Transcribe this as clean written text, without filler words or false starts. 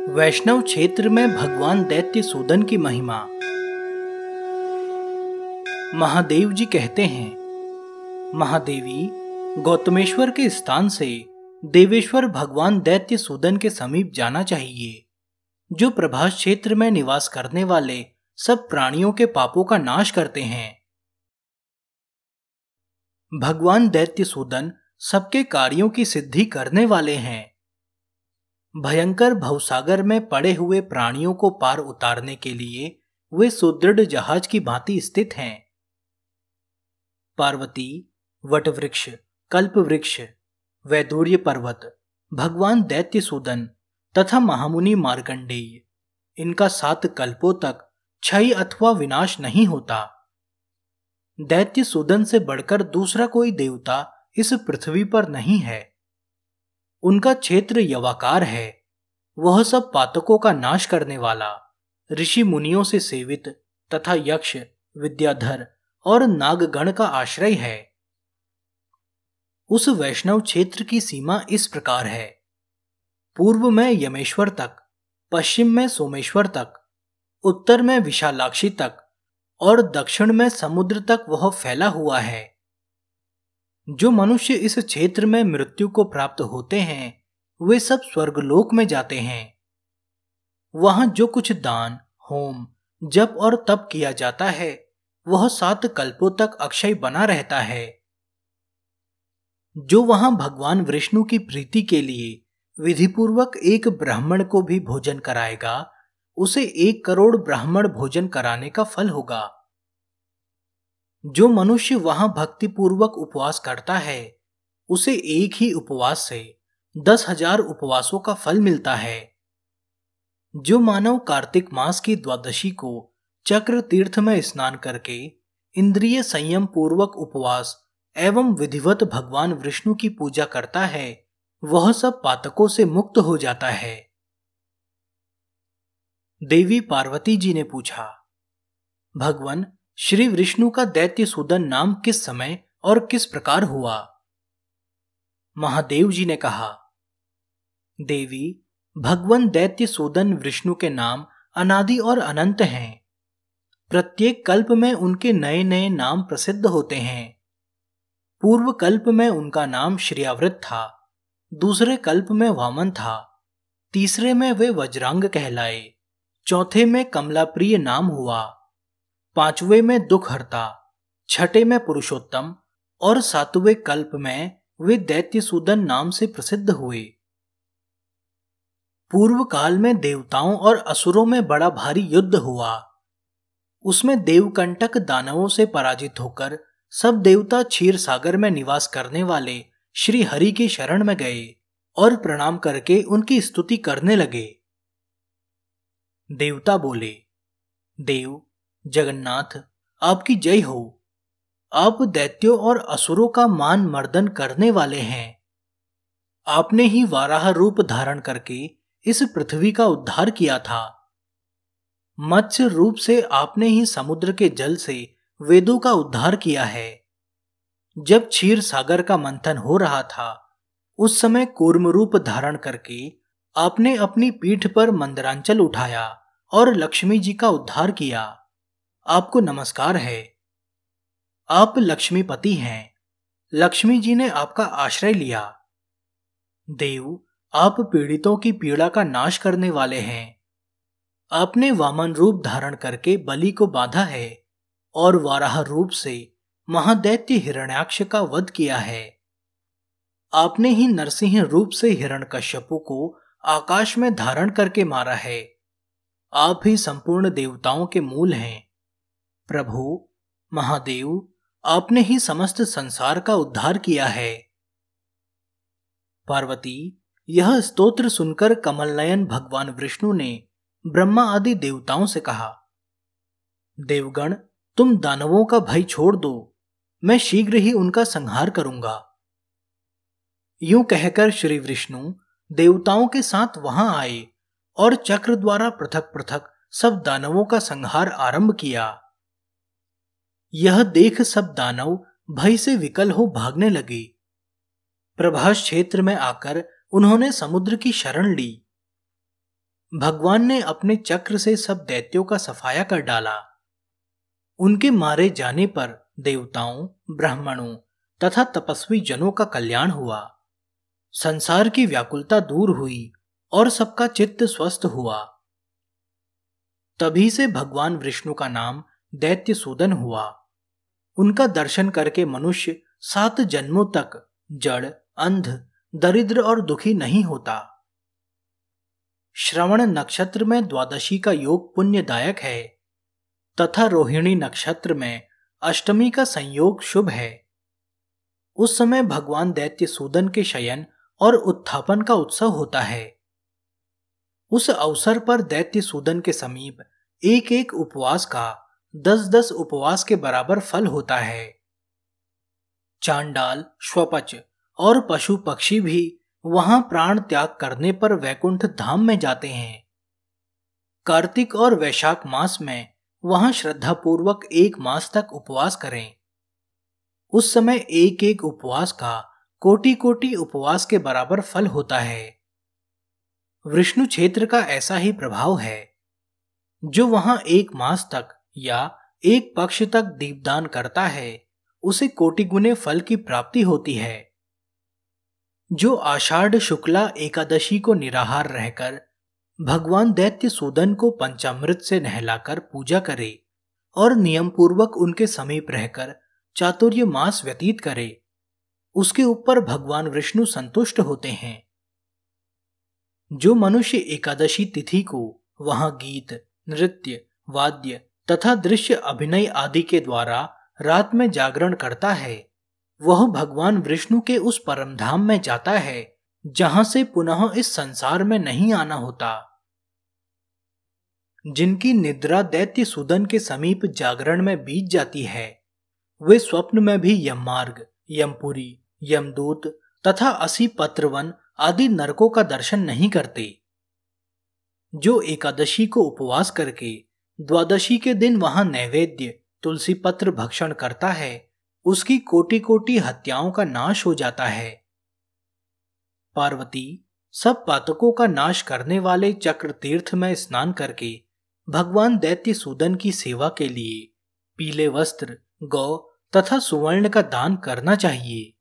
वैष्णव क्षेत्र में भगवान दैत्य सूदन की महिमा। महादेव जी कहते हैं, महादेवी, गौतमेश्वर के स्थान से देवेश्वर भगवान दैत्य सूदन के समीप जाना चाहिए, जो प्रभास क्षेत्र में निवास करने वाले सब प्राणियों के पापों का नाश करते हैं। भगवान दैत्य सूदन सबके कार्यों की सिद्धि करने वाले हैं। भयंकर भवसागर में पड़े हुए प्राणियों को पार उतारने के लिए वे सुदृढ़ जहाज की भांति स्थित हैं। पार्वती, वटवृक्ष, कल्पवृक्ष, वैदूर्य पर्वत, भगवान दैत्य सूदन तथा महामुनि मार्कंडेय, इनका 7 कल्पों तक क्षय अथवा विनाश नहीं होता। दैत्य सूदन से बढ़कर दूसरा कोई देवता इस पृथ्वी पर नहीं है। उनका क्षेत्र यवाकार है। वह सब पातकों का नाश करने वाला, ऋषि मुनियों से सेवित तथा यक्ष, विद्याधर और नागगण का आश्रय है। उस वैष्णव क्षेत्र की सीमा इस प्रकार है: पूर्व में यमेश्वर तक, पश्चिम में सोमेश्वर तक, उत्तर में विशालाक्षी तक और दक्षिण में समुद्र तक वह फैला हुआ है। जो मनुष्य इस क्षेत्र में मृत्यु को प्राप्त होते हैं, वे सब स्वर्गलोक में जाते हैं। वहां जो कुछ दान, होम, जप और तप किया जाता है, वह 7 कल्पों तक अक्षय बना रहता है। जो वहां भगवान विष्णु की प्रीति के लिए विधिपूर्वक एक ब्राह्मण को भी भोजन कराएगा, उसे 1 करोड़ ब्राह्मण भोजन कराने का फल होगा। जो मनुष्य वहां भक्तिपूर्वक उपवास करता है, उसे एक ही उपवास से 10,000 उपवासों का फल मिलता है। जो मानव कार्तिक मास की द्वादशी को चक्र तीर्थ में स्नान करके इंद्रिय संयम पूर्वक उपवास एवं विधिवत भगवान विष्णु की पूजा करता है, वह सब पातकों से मुक्त हो जाता है। देवी पार्वती जी ने पूछा, भगवान श्री विष्णु का दैत्य सूदन नाम किस समय और किस प्रकार हुआ? महादेव जी ने कहा, देवी, भगवान दैत्य सूदन विष्णु के नाम अनादि और अनंत हैं। प्रत्येक कल्प में उनके नए नए नाम प्रसिद्ध होते हैं। पूर्व कल्प में उनका नाम श्रियाव्रत था, दूसरे कल्प में वामन था, तीसरे में वे वज्रांग कहलाए, चौथे में कमलाप्रिय नाम हुआ, 5वें में दुखहर्ता, 6ठे में पुरुषोत्तम और 7वें कल्प में वे दैत्यसूदन नाम से प्रसिद्ध हुए। पूर्व काल में देवताओं और असुरों में बड़ा भारी युद्ध हुआ। उसमें देवकंटक दानवों से पराजित होकर सब देवता क्षीर सागर में निवास करने वाले श्री हरि की शरण में गए और प्रणाम करके उनकी स्तुति करने लगे। देवता बोले, देव जगन्नाथ, आपकी जय हो। आप दैत्यों और असुरों का मान मर्दन करने वाले हैं। आपने ही वाराह रूप धारण करके इस पृथ्वी का उद्धार किया था। मत्स्य रूप से आपने ही समुद्र के जल से वेदों का उद्धार किया है। जब क्षीर सागर का मंथन हो रहा था, उस समय कूर्म रूप धारण करके आपने अपनी पीठ पर मंदरांचल उठाया और लक्ष्मी जी का उद्धार किया। आपको नमस्कार है। आप लक्ष्मीपति हैं। लक्ष्मी जी ने आपका आश्रय लिया। देव, आप पीड़ितों की पीड़ा का नाश करने वाले हैं। आपने वामन रूप धारण करके बलि को बांधा है और वाराह रूप से महादैत्य हिरण्याक्ष का वध किया है। आपने ही नरसिंह रूप से हिरण्यकश्यपु को आकाश में धारण करके मारा है। आप ही संपूर्ण देवताओं के मूल हैं। प्रभु महादेव, आपने ही समस्त संसार का उद्धार किया है। पार्वती, यह स्तोत्र सुनकर कमलनयन भगवान विष्णु ने ब्रह्मा आदि देवताओं से कहा, देवगण, तुम दानवों का भय छोड़ दो, मैं शीघ्र ही उनका संहार करूंगा। यूं कहकर श्री विष्णु देवताओं के साथ वहां आए और चक्र द्वारा पृथक पृथक सब दानवों का संहार आरंभ किया। यह देख सब दानव भय से विकल हो भागने लगे। प्रभास क्षेत्र में आकर उन्होंने समुद्र की शरण ली। भगवान ने अपने चक्र से सब दैत्यों का सफाया कर डाला। उनके मारे जाने पर देवताओं, ब्राह्मणों तथा तपस्वी जनों का कल्याण हुआ। संसार की व्याकुलता दूर हुई और सबका चित्त स्वस्थ हुआ। तभी से भगवान विष्णु का नाम दैत्यसूदन हुआ। उनका दर्शन करके मनुष्य 7 जन्मों तक जड़, अंध, दरिद्र और दुखी नहीं होता। श्रवण नक्षत्र में द्वादशी का योग पुण्यदायक है तथा रोहिणी नक्षत्र में अष्टमी का संयोग शुभ है। उस समय भगवान दैत्यसूदन के शयन और उत्थापन का उत्सव होता है। उस अवसर पर दैत्यसूदन के समीप एक एक उपवास का 10-10 उपवास के बराबर फल होता है। चांडाल, श्वपच और पशु पक्षी भी वहां प्राण त्याग करने पर वैकुंठ धाम में जाते हैं। कार्तिक और वैशाख मास में वहां श्रद्धापूर्वक 1 मास तक उपवास करें। उस समय एक एक उपवास का कोटि कोटि उपवास के बराबर फल होता है। विष्णु क्षेत्र का ऐसा ही प्रभाव है। जो वहां 1 मास तक या 1 पक्ष तक दीपदान करता है उसे कोटि गुने फल की प्राप्ति होती है। जो आषाढ़ शुक्ला एकादशी को निराहार रहकर भगवान दैत्यसूदन को पंचामृत से नहलाकर पूजा करे और नियम पूर्वक उनके समीप रहकर चातुर्य मास व्यतीत करे, उसके ऊपर भगवान विष्णु संतुष्ट होते हैं। जो मनुष्य एकादशी तिथि को वहां गीत, नृत्य, वाद्य तथा दृश्य अभिनय आदि के द्वारा रात में जागरण करता है, वह भगवान विष्णु के उस परम धाम में जाता है जहां से पुनः इस संसार में नहीं आना होता। जिनकी निद्रा दैत्यसूदन के समीप जागरण में बीत जाती है, वे स्वप्न में भी यममार्ग, यमपुरी, यमदूत तथा 80 पत्रवन आदि नरकों का दर्शन नहीं करते। जो एकादशी को उपवास करके द्वादशी के दिन वहां नैवेद्य, तुलसी पत्र भक्षण करता है, उसकी कोटि कोटि हत्याओं का नाश हो जाता है। पार्वती सब पातकों का नाश करने वाले चक्र तीर्थ में स्नान करके भगवान दैत्यसूदन की सेवा के लिए पीले वस्त्र, गौ तथा सुवर्ण का दान करना चाहिए।